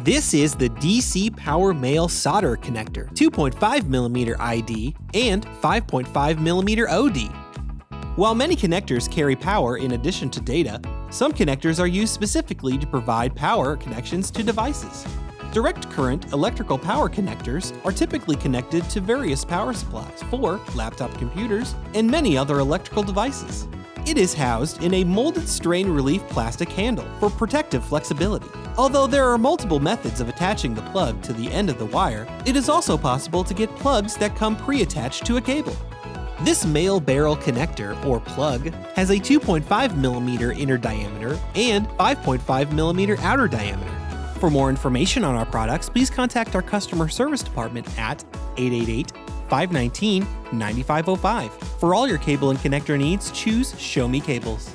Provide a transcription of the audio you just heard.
This is the DC Power Male Solder Connector, 2.5mm I.D. and 5.5mm O.D. While many connectors carry power in addition to data, some connectors are used specifically to provide power connections to devices. Direct current electrical power connectors are typically connected to various power supplies for laptop computers and many other electrical devices. It is housed in a molded strain relief plastic handle for protective flexibility. Although there are multiple methods of attaching the plug to the end of the wire, it is also possible to get plugs that come pre-attached to a cable. This male barrel connector, or plug, has a 2.5mm inner diameter and 5.5mm outer diameter. For more information on our products, please contact our customer service department at 888-519-9505. For all your cable and connector needs, choose Show Me Cables.